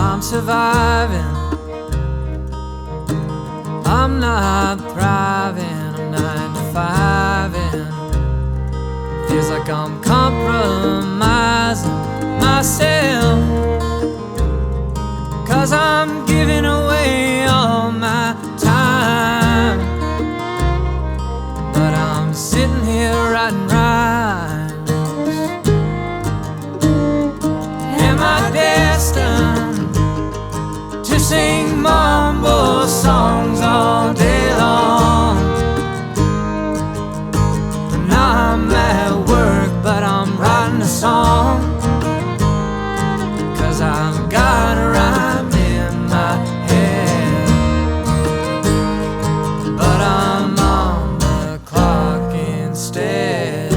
I'm surviving, I'm not thriving, I'm 9 to 5 and feels like I'm compromising myself, 'cause I'm giving away all my time. But I'm sitting here writing rhymes. Am I destined to sing mumble songs all day long? Now I'm at work, but I'm writing a song, 'cause I've got a rhyme in my head. But I'm on the clock instead,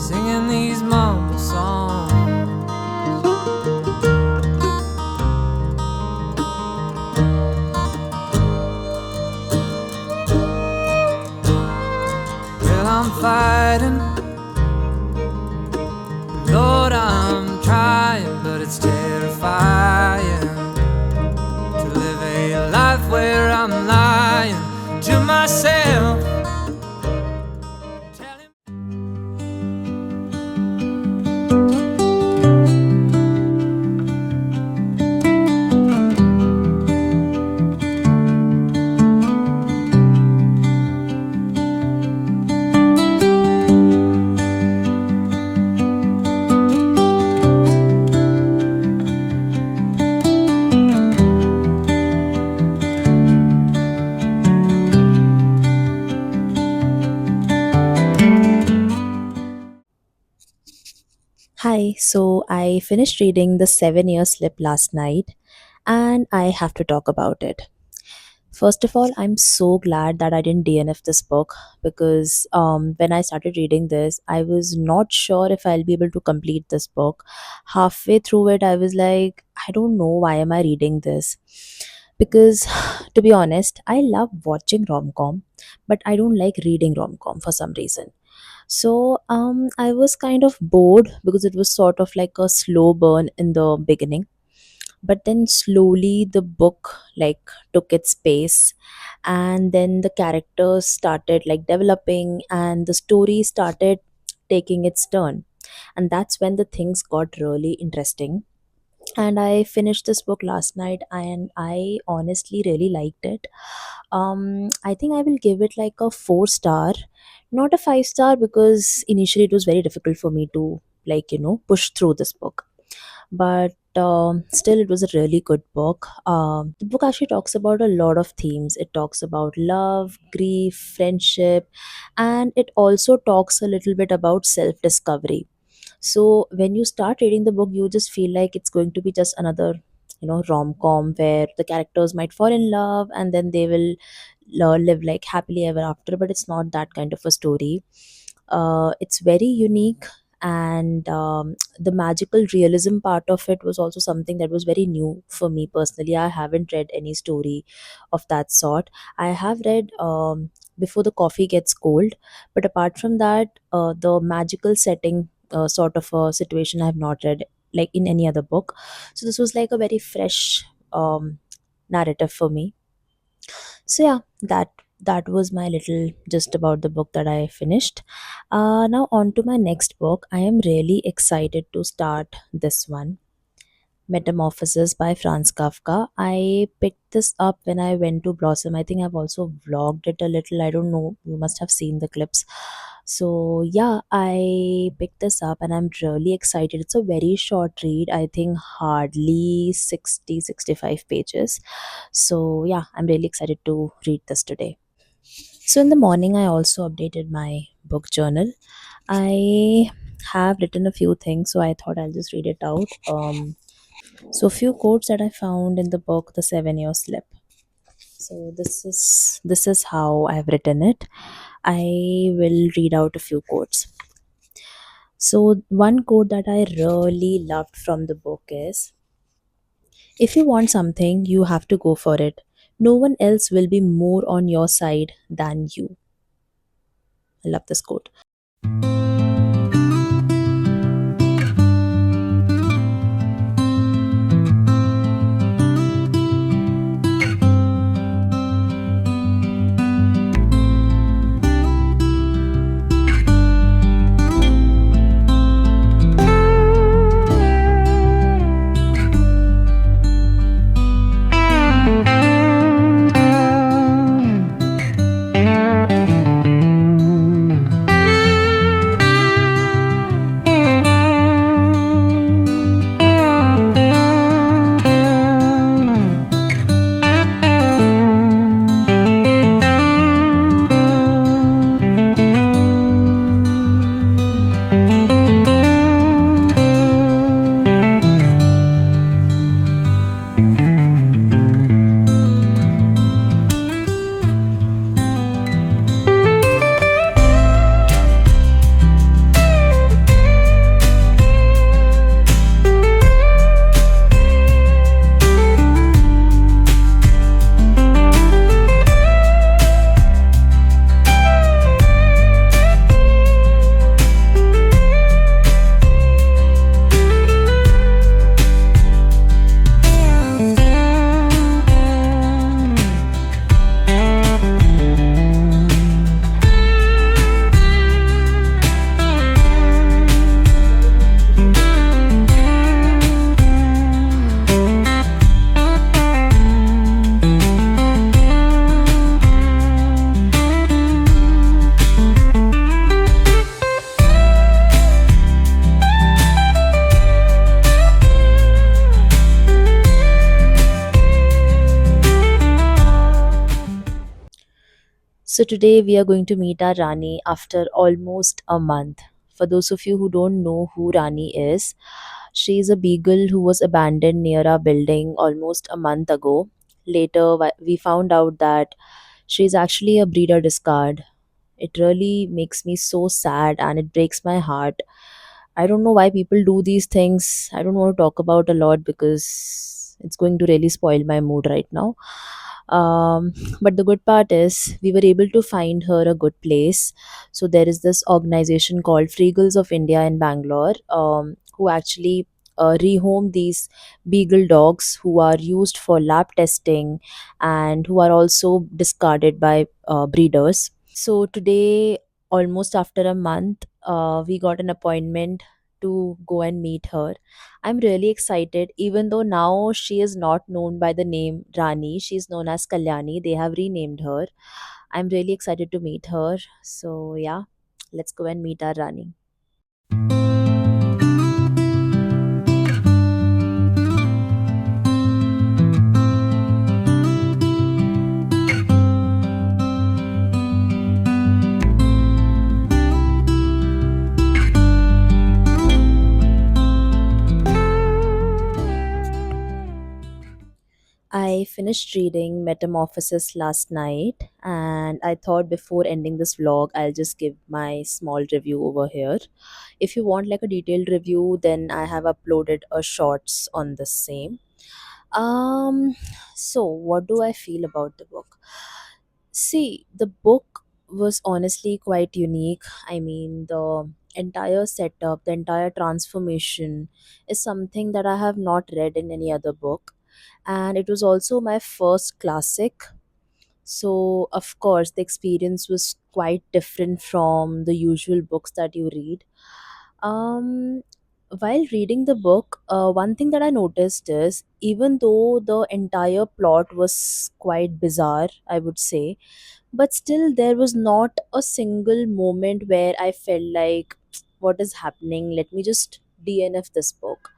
singing these mumble songs. Well, I'm fighting, Lord, I'm trying, but it's terrifying to live a life where I'm lying to myself. Telling Hi, so I finished reading The 7 Year Slip last night and I have to talk about it. First of all, I'm so glad that I didn't DNF this book because when I started reading this, I was not sure if I'll be able to complete this book. Halfway through it, I was like, I don't know why am I reading this? Because to be honest, I love watching rom-com, but I don't like reading rom-com for some reason. So I was kind of bored because it was sort of like a slow burn in the beginning. But then slowly the book like took its pace, and then the characters started like developing and the story started taking its turn. And that's when the things got really interesting. And I finished this book last night and I honestly really liked it. I think I will give it like a 4 star, not a 5 star, because initially it was very difficult for me to push through this book. But still it was a really good book. The book actually talks about a lot of themes. It talks about love, grief, friendship, and it also talks a little bit about self discovery. So when you start reading the book, you just feel like it's going to be just another rom-com where the characters might fall in love and then they will live like happily ever after, but it's not that kind of a story. It's very unique, and the magical realism part of it was also something that was very new for me personally. I haven't read any story of that sort. I have read Before the Coffee Gets Cold, but apart from that, the magical setting sort of a situation I have not read like in any other book. So this was like a very fresh narrative for me. So yeah, that was my little just about the book that I finished. Now on to my next book. I am really excited to start this one, Metamorphosis by Franz Kafka. I picked this up when I went to Blossom. I think I've also vlogged it a little. I don't know. You must have seen the clips. So, yeah, I picked this up and I'm really excited. It's a very short read. I think hardly 65 pages. So, yeah, I'm really excited to read this today. So, in the morning, I also updated my book journal. I have written a few things, so I thought I'll just read it out. So few quotes that I found in the book, The 7 Year Slip. So this is how I've written it. I will read out a few quotes. So one quote that I really loved from the book is, if you want something, you have to go for it. No one else will be more on your side than you. I love this quote. So today we are going to meet our Rani after almost a month. For those of you who don't know who Rani is, she is a beagle who was abandoned near our building almost a month ago. Later, we found out that she is actually a breeder discard. It really makes me so sad and it breaks my heart. I don't know why people do these things. I don't want to talk about a lot because it's going to really spoil my mood right now. But the good part is we were able to find her a good place. So there is this organization called Free Girls of India in Bangalore, who actually rehome these beagle dogs who are used for lab testing and who are also discarded by breeders. So today, almost after a month, we got an appointment to go and meet her. I'm really excited, even though now she is not known by the name Rani, she's known as Kalyani. They have renamed her. I'm really excited to meet her. So, yeah, let's go and meet our Rani. I finished reading Metamorphosis last night, and I thought before ending this vlog, I'll just give my small review over here. If you want like a detailed review, then I have uploaded a shorts on the same. Um, so what do I feel about the book? See, the book was honestly quite unique. I mean, the entire setup, the entire transformation is something that I have not read in any other book. And it was also my first classic. So, of course, the experience was quite different from the usual books that you read. Um, while reading the book, one thing that I noticed is even though the entire plot was quite bizarre, I would say, but still there was not a single moment where I felt like, what is happening? Let me just DNF this book.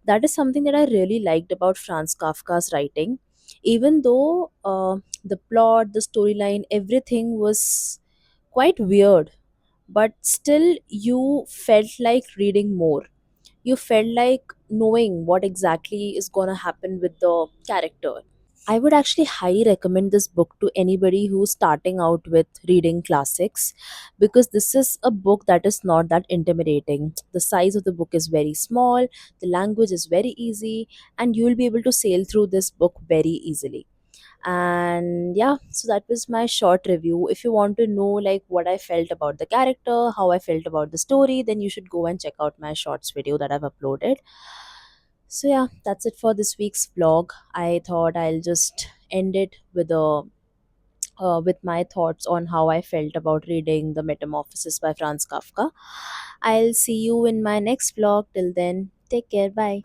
That is something that I really liked about Franz Kafka's writing. Even though the plot, the storyline, everything was quite weird, but still you felt like reading more. You felt like knowing what exactly is going to happen with the character. I would actually highly recommend this book to anybody who's starting out with reading classics, because this is a book that is not that intimidating. The size of the book is very small, the language is very easy, and you will be able to sail through this book very easily. And yeah, so that was my short review. If you want to know like what I felt about the character, how I felt about the story, then you should go and check out my shorts video that I've uploaded. So yeah, that's it for this week's vlog. I thought I'll just end it with my thoughts on how I felt about reading The Metamorphosis by Franz Kafka. I'll see you in my next vlog. Till then, take care. Bye.